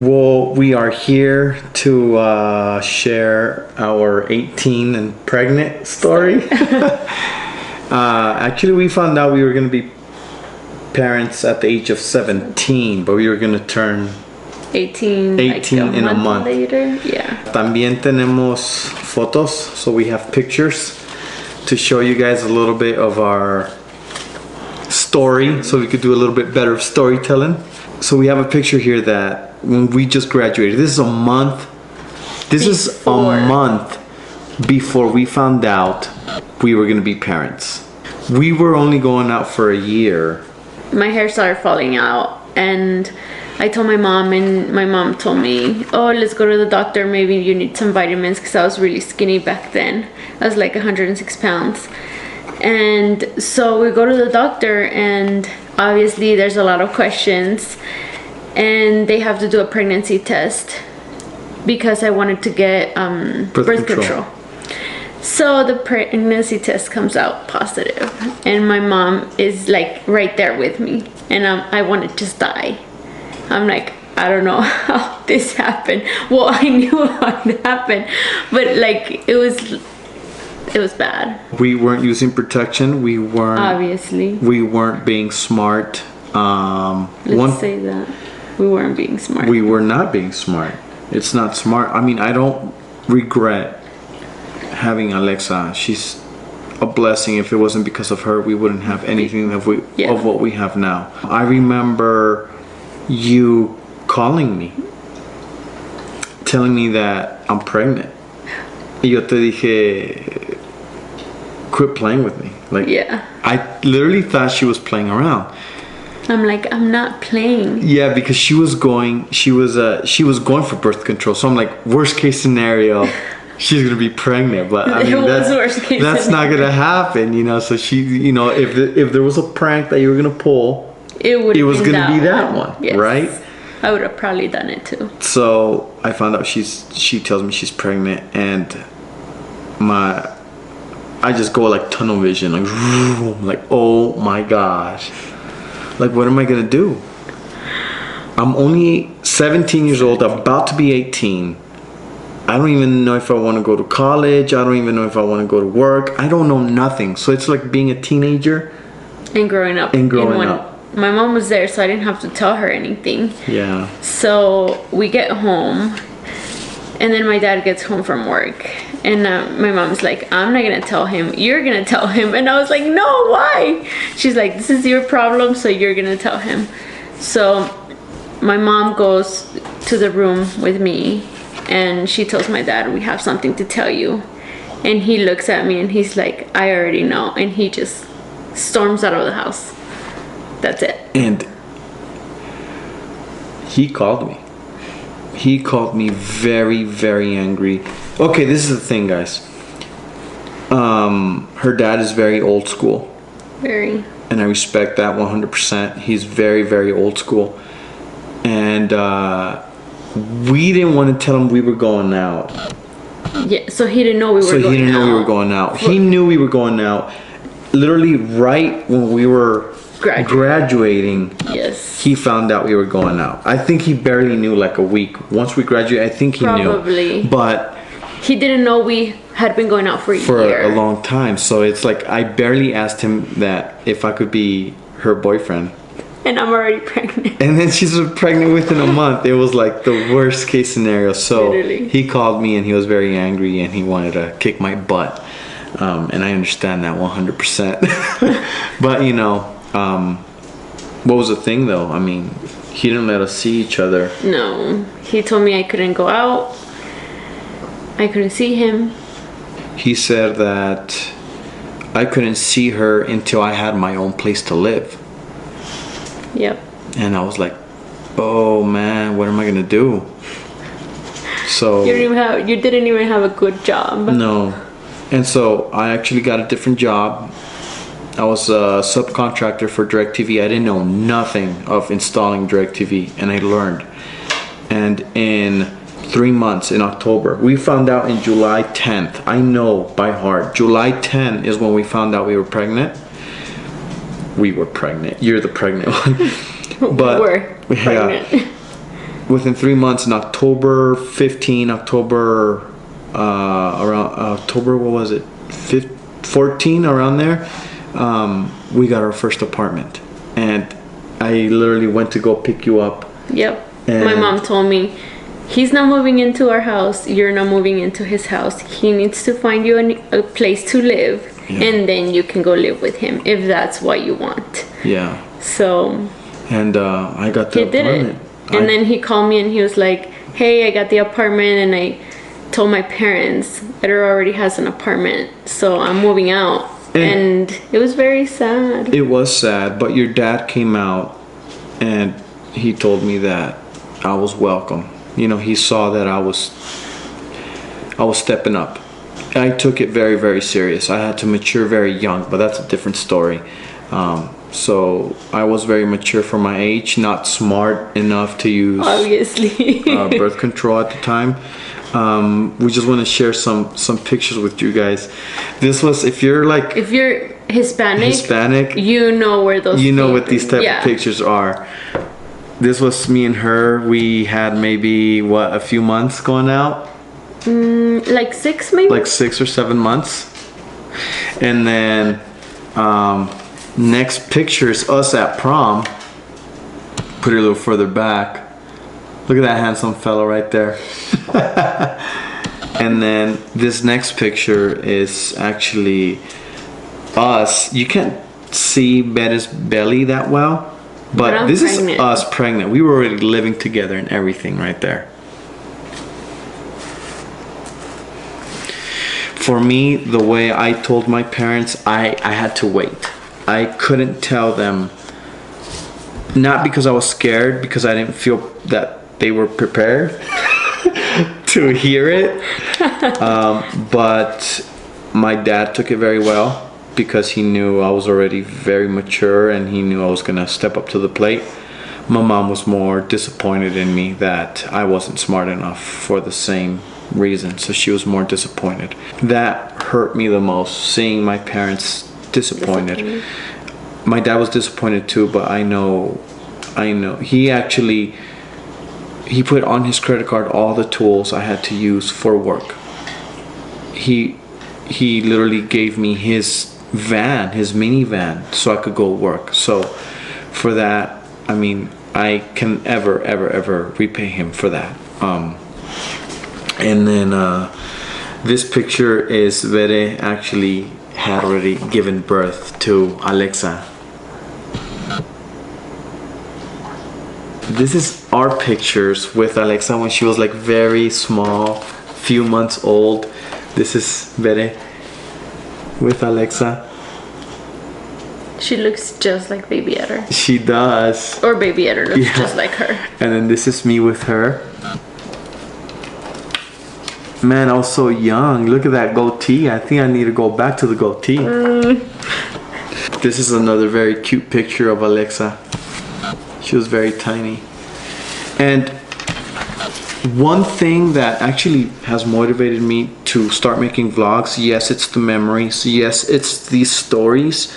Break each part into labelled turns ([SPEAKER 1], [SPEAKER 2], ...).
[SPEAKER 1] Well, we are here to share our 18 and pregnant story. Actually, we found out we were going to be parents at the age of 17, but we were going to turn
[SPEAKER 2] 18 like
[SPEAKER 1] in a month
[SPEAKER 2] later. Yeah.
[SPEAKER 1] También tenemos fotos, so we have pictures to show you guys a little bit of our story, so we could do a little bit better of storytelling. So we have a picture here that when we just graduated, this is a month before we found out we were going to be parents. We were only going out for a year.
[SPEAKER 2] My hair started falling out, and I told my mom, and my mom told me, oh, let's go to the doctor, maybe you need some vitamins, because I was really skinny back then. I was like 106 pounds. And so we go to the doctor, and obviously there's a lot of questions, and they have to do a pregnancy test because I wanted to get birth control. So the pregnancy test comes out positive, and my mom is like right there with me, and I want to just die. I'm like, I don't know how this happened. Well, I knew how it happened, but like it was bad.
[SPEAKER 1] We weren't using protection. We weren't being smart.
[SPEAKER 2] Let's say that we weren't being smart.
[SPEAKER 1] We were not being smart. It's not smart. I mean, I don't regret having Alexa. She's a blessing. If it wasn't because of her, we wouldn't have anything of what we have now. I remember you calling me, telling me that I'm pregnant. Y yo te dije, quit playing with me. Like,
[SPEAKER 2] yeah.
[SPEAKER 1] I literally thought she was playing around.
[SPEAKER 2] I'm like, I'm not playing.
[SPEAKER 1] Yeah, because she was going for birth control. So I'm like, worst case scenario, she's gonna be pregnant. But I mean, that's not gonna happen, you know. So she, you know, if there was a prank that you were gonna pull, it was gonna be that one, yes. Right?
[SPEAKER 2] I would have probably done it too.
[SPEAKER 1] So I found out she tells me she's pregnant, and I just go like tunnel vision, like oh my gosh. Like, what am I gonna do? I'm only 17 years old, about to be 18. I don't even know if I want to go to college. I don't even know if I want to go to work. I don't know nothing. So it's like being a teenager.
[SPEAKER 2] And growing up. My mom was there, so I didn't have to tell her anything.
[SPEAKER 1] Yeah.
[SPEAKER 2] So we get home, and then my dad gets home from work. And my mom's like, I'm not going to tell him. You're going to tell him. And I was like, no, why? She's like, this is your problem, so you're going to tell him. So my mom goes to the room with me, and she tells my dad, we have something to tell you. And he looks at me, and he's like, I already know. And he just storms out of the house. That's it.
[SPEAKER 1] And he called me. He called me very, very angry. Okay, this is the thing, guys. Her dad is very old school.
[SPEAKER 2] Very.
[SPEAKER 1] And I respect that 100%. He's very, very old school. And we didn't want to tell him we were going out.
[SPEAKER 2] Yeah, so he didn't know we were going out.
[SPEAKER 1] So he didn't know we were going out. He knew we were going out. Literally right when we were graduating,
[SPEAKER 2] yes,
[SPEAKER 1] he found out we were going out. I think he barely knew like a week. Once we graduated, I think he
[SPEAKER 2] Probably.
[SPEAKER 1] knew. But
[SPEAKER 2] he didn't know we had been going out for
[SPEAKER 1] a long time. So it's like I barely asked him that if I could be her boyfriend.
[SPEAKER 2] And I'm already pregnant.
[SPEAKER 1] And then she's pregnant within a month. It was like the worst case scenario. So
[SPEAKER 2] Literally.
[SPEAKER 1] He called me and he was very angry and he wanted to kick my butt. And I understand that 100%. But you know, what was the thing though? I mean, he didn't let us see each other.
[SPEAKER 2] No, he told me I couldn't go out. I couldn't see him.
[SPEAKER 1] He said that I couldn't see her until I had my own place to live.
[SPEAKER 2] Yep.
[SPEAKER 1] And I was like, oh man, what am I gonna do? So
[SPEAKER 2] you didn't even have a good job.
[SPEAKER 1] No. And so I actually got a different job. I was a subcontractor for DirecTV. I didn't know nothing of installing DirecTV, and I learned. And in 3 months, in October, we found out in July 10th. I know by heart. July 10th is when we found out we were pregnant. We were pregnant. You're the pregnant one. But
[SPEAKER 2] we're pregnant.
[SPEAKER 1] within 3 months, in October 15, around October, what was it, 14, around there, we got our first apartment. And I literally went to go pick you up.
[SPEAKER 2] Yep. My mom told me, he's not moving into our house, you're not moving into his house. He needs to find you a place to live, and then you can go live with him if that's what you want.
[SPEAKER 1] Yeah.
[SPEAKER 2] So.
[SPEAKER 1] And I got the apartment.
[SPEAKER 2] And then he called me and he was like, hey, I got the apartment, and I told my parents that it already has an apartment, so I'm moving out. And it was very sad. It
[SPEAKER 1] was sad, but your dad came out and he told me that I was welcome. You know, he saw that I was stepping up. I took it very, very serious. I had to mature very young, but that's a different story. So I was very mature for my age, not smart enough to use
[SPEAKER 2] obviously
[SPEAKER 1] birth control at the time. We just want to share some pictures with you guys. This was, if you're Hispanic,
[SPEAKER 2] you know where those,
[SPEAKER 1] you know what these type of pictures are. This was me and her. We had maybe a few months going out,
[SPEAKER 2] like 6 maybe,
[SPEAKER 1] like 6 or 7 months. And then next picture is us at prom. Put it a little further back. Look at that handsome fellow right there. And then this next picture is actually us. You can't see Betty's belly that well, but this is us pregnant. We were already living together and everything right there. For me, the way I told my parents, I had to wait. I couldn't tell them, not because I was scared, because I didn't feel that they were prepared to hear it. But my dad took it very well, because he knew I was already very mature and he knew I was gonna step up to the plate. My mom was more disappointed in me that I wasn't smart enough for the same reason, so she was more disappointed. That hurt me the most, seeing my parents disappointed. My dad was disappointed too, but I know he put on his credit card all the tools I had to use for work. He literally gave me his van, his minivan, so I could go work. So for that, I mean, I can ever repay him for that. And then this picture is Vere actually had already given birth to Alexa. This is our pictures with Alexa when she was like very small, few months old. This is Vere with Alexa.
[SPEAKER 2] She looks just like Baby Eder.
[SPEAKER 1] She does.
[SPEAKER 2] Or Baby Eder looks just like her.
[SPEAKER 1] And then this is me with her. Man, I was so young. Look at that goatee. I think I need to go back to the goatee. This is another very cute picture of Alexa. She was very tiny. And one thing that actually has motivated me to start making vlogs, yes, it's the memories, yes, it's these stories,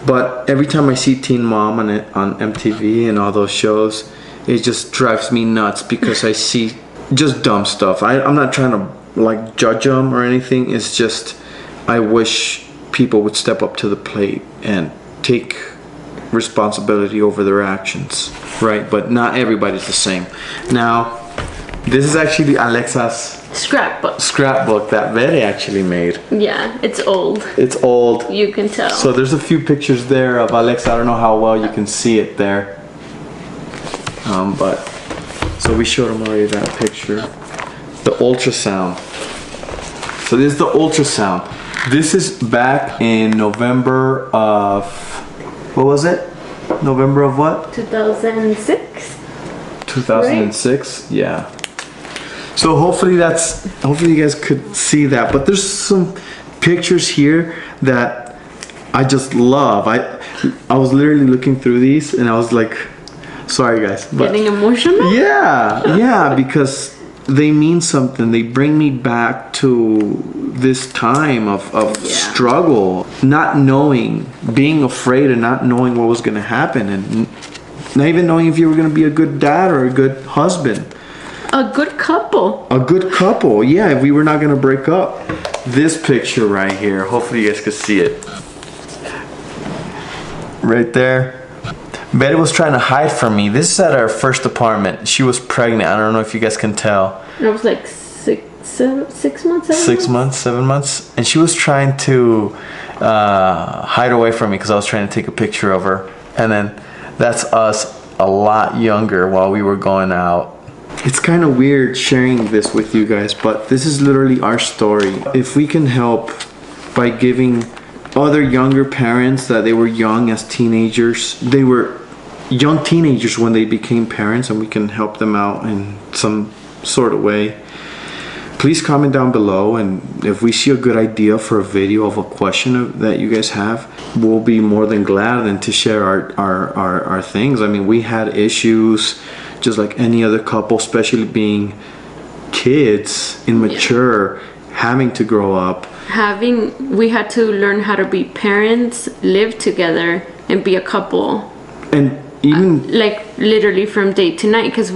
[SPEAKER 1] but every time I see Teen Mom on MTV and all those shows, it just drives me nuts, because I see just dumb stuff. I'm not trying to like judge them or anything. It's just, I wish people would step up to the plate and take responsibility over their actions, right? But not everybody's the same. Now, this is actually Alexa's scrapbook that Vere actually made.
[SPEAKER 2] Yeah, it's old.
[SPEAKER 1] It's old.
[SPEAKER 2] You can tell.
[SPEAKER 1] So there's a few pictures there of Alexa. I don't know how well you can see it there. But so we showed him already that picture. The ultrasound. So this is the ultrasound. This is back in November of, what was it? November of what?
[SPEAKER 2] 2006.
[SPEAKER 1] 2006, right? Yeah. So hopefully you guys could see that. But there's some pictures here that I just love. I was literally looking through these and I was like, sorry guys. But
[SPEAKER 2] getting emotional?
[SPEAKER 1] Yeah, because they mean something. They bring me back to this time of struggle, not knowing, being afraid and not knowing what was going to happen, and Not even knowing if you were going to be a good dad or a good husband.
[SPEAKER 2] A good couple.
[SPEAKER 1] A good couple, yeah, if we were not going to break up. This picture right here, hopefully you guys can see it. Right there. Betty was trying to hide from me. This is at our first apartment. She was pregnant. I don't know if you guys can tell.
[SPEAKER 2] I was like 6 months,
[SPEAKER 1] 7 months. And she was trying to hide away from me because I was trying to take a picture of her. And then that's us a lot younger while we were going out. It's kind of weird sharing this with you guys, but this is literally our story. If we can help by giving other younger parents that they were young as teenagers, they were young teenagers when they became parents, and we can help them out in some sort of way, please comment down below. And if we see a good idea for a video of a question that you guys have, we'll be more than glad than to share our things. I mean, we had issues just like any other couple, especially being kids, immature, having to grow up. We had to learn how to be parents, live together, and be a couple. And even
[SPEAKER 2] like literally from day to night, because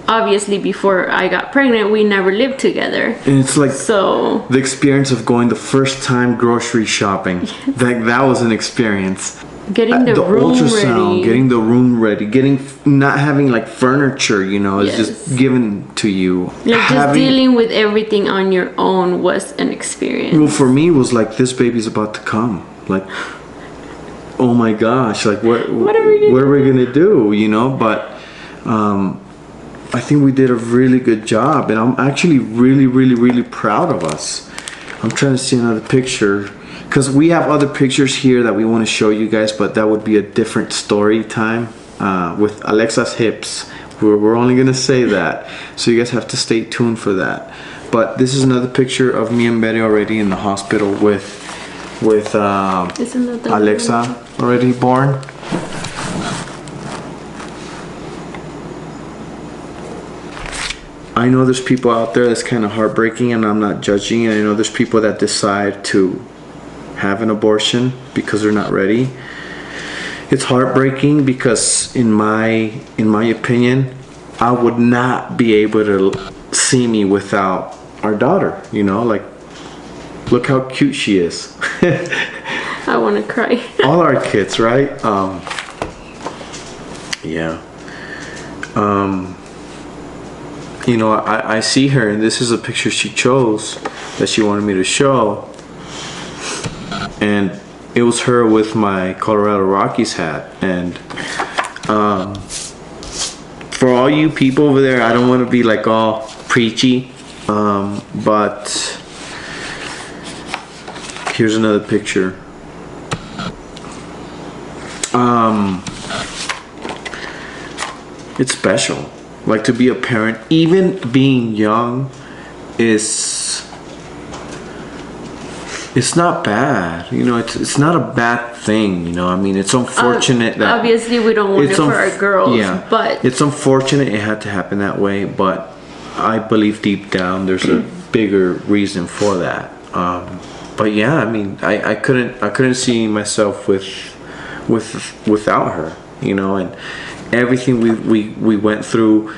[SPEAKER 2] obviously before I got pregnant, we never lived together. And it's like, so
[SPEAKER 1] the experience of going the first time grocery shopping, that was an experience.
[SPEAKER 2] Getting the room
[SPEAKER 1] ultrasound,
[SPEAKER 2] ready.
[SPEAKER 1] Getting the room ready, not having like furniture, it's just given to you.
[SPEAKER 2] Like just dealing with everything on your own was an experience.
[SPEAKER 1] Well, for me, it was like, this baby's about to come. Like, oh my gosh, like what are we gonna do? But I think we did a really good job, and I'm actually really, really, really proud of us. I'm trying to see another picture, because we have other pictures here that we want to show you guys, but that would be a different story time with Alexa's hips. We're only gonna say that, so you guys have to stay tuned for that. But this is another picture of me and Betty already in the hospital with Alexa already born. I know there's people out there that's kind of heartbreaking, and I'm not judging. And I know there's people that decide to have an abortion because they're not ready. It's heartbreaking because in my opinion, I would not be able to see me without our daughter. Like, look how cute she is.
[SPEAKER 2] I want to cry.
[SPEAKER 1] All our kids, right? Yeah. I see her, and this is a picture she chose that she wanted me to show. And it was her with my Colorado Rockies hat. And for all you people over there, I don't want to be like all preachy, but here's another picture. It's special. Like, to be a parent, even being young, it's not bad. It's not a bad thing. I mean, it's unfortunate that
[SPEAKER 2] obviously we don't want it for our girls.
[SPEAKER 1] Yeah,
[SPEAKER 2] but
[SPEAKER 1] it's unfortunate it had to happen that way. But I believe deep down there's a bigger reason for that. But yeah, I mean, I couldn't see myself without her. And everything we went through,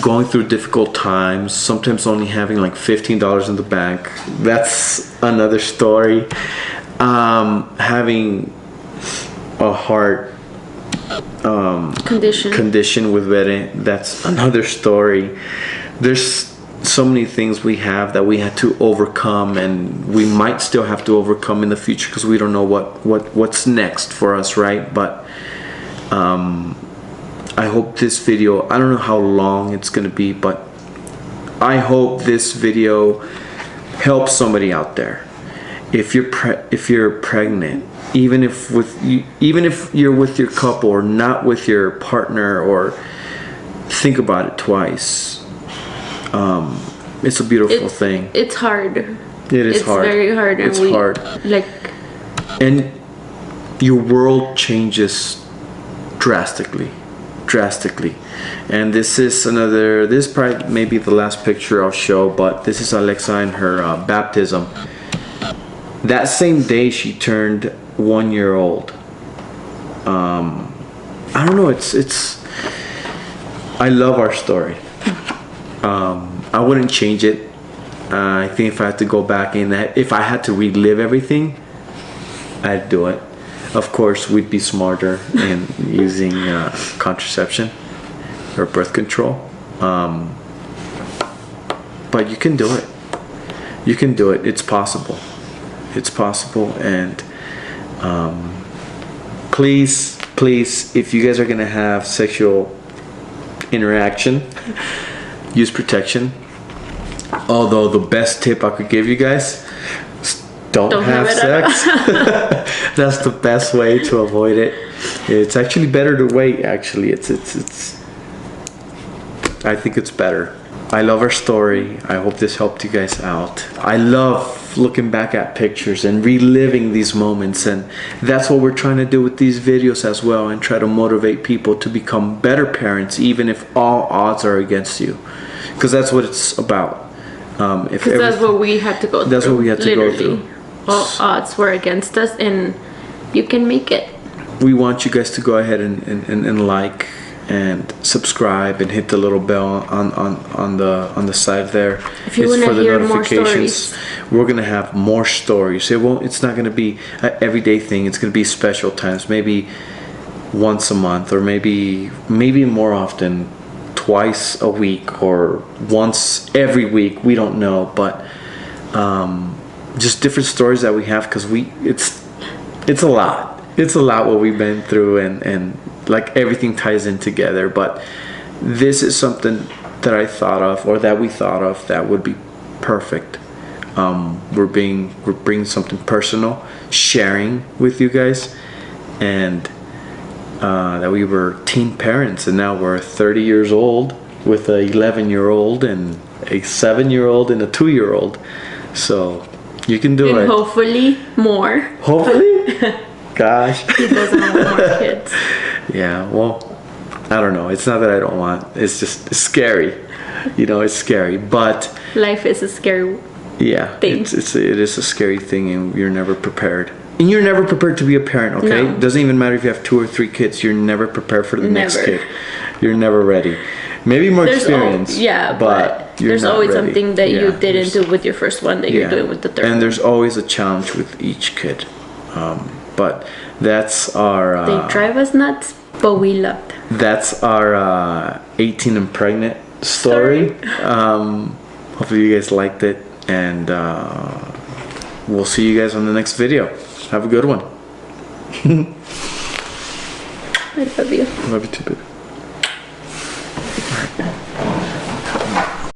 [SPEAKER 1] going through difficult times, sometimes only having like $15 in the bank. That's another story. Having a heart condition with Betty, that's another story. There's so many things we have that we had to overcome, and we might still have to overcome in the future, because we don't know what's next for us, right? But I hope this video, I don't know how long it's gonna be, but I hope this video helps somebody out there. If you're pregnant, even if you're with your couple or not with your partner, or think about it twice. It's a beautiful thing.
[SPEAKER 2] It's hard.
[SPEAKER 1] It's hard.
[SPEAKER 2] It's very hard.
[SPEAKER 1] It's hard. And your world changes drastically. And this is probably maybe the last picture I'll show, but this is Alexa in her baptism. That same day she turned 1 year old. I don't know. I love our story. I wouldn't change it. I think if I had to go back in that, if I had to relive everything, I'd do it. Of course, we'd be smarter in using contraception or birth control. But you can do it. You can do it. It's possible. It's possible. And please, if you guys are gonna have sexual interaction, use protection. Although the best tip I could give you guys, don't have sex. That's the best way to avoid it. It's actually better to wait. Actually, it's I think it's better. I love our story. I hope this helped you guys out. I love looking back at pictures and reliving these moments, and that's what we're trying to do with these videos as well, and try to motivate people to become better parents, even if all odds are against you, because that's what it's about. Because
[SPEAKER 2] that's what we had to go through.
[SPEAKER 1] That's what we had to go through.
[SPEAKER 2] All odds were against us, and you can make it.
[SPEAKER 1] We want you guys to go ahead and like and subscribe and hit the little bell on the side there.
[SPEAKER 2] If you want to hear more stories,
[SPEAKER 1] we're gonna have more stories. It's not gonna be an everyday thing. It's gonna be special times. Maybe once a month, or maybe more often, twice a week, or once every week. We don't know, but just different stories that we have, because it's a lot. It's a lot what we've been through, and like everything ties in together. But this is something that I thought of, or that we thought of, that would be perfect. We're bringing something personal, sharing with you guys, and that we were teen parents, and now we're 30 years old with a 11-year-old and a 7-year-old and a 2-year-old. So you can do it.
[SPEAKER 2] And hopefully more.
[SPEAKER 1] Hopefully? Gosh.
[SPEAKER 2] He doesn't want more kids.
[SPEAKER 1] Yeah, well, I don't know. It's not that I don't want. It's just scary. You know, it's scary. But
[SPEAKER 2] life is a scary thing.
[SPEAKER 1] It is a scary thing, and you're never prepared. And you're never prepared to be a parent, okay?
[SPEAKER 2] No.
[SPEAKER 1] It doesn't even matter if you have 2 or 3 kids. You're never prepared for the next kid. You're never ready. Maybe more experience.
[SPEAKER 2] But
[SPEAKER 1] you're
[SPEAKER 2] there's
[SPEAKER 1] not
[SPEAKER 2] always
[SPEAKER 1] ready.
[SPEAKER 2] something that you didn't do with your first one that you're doing with the third.
[SPEAKER 1] And there's always a challenge with each kid. But that's our...
[SPEAKER 2] they drive us nuts, but we love them.
[SPEAKER 1] That's our 18 and pregnant story. Hopefully you guys liked it, and we'll see you guys on the next video. Have a good one.
[SPEAKER 2] I love you.
[SPEAKER 1] I love you too, baby.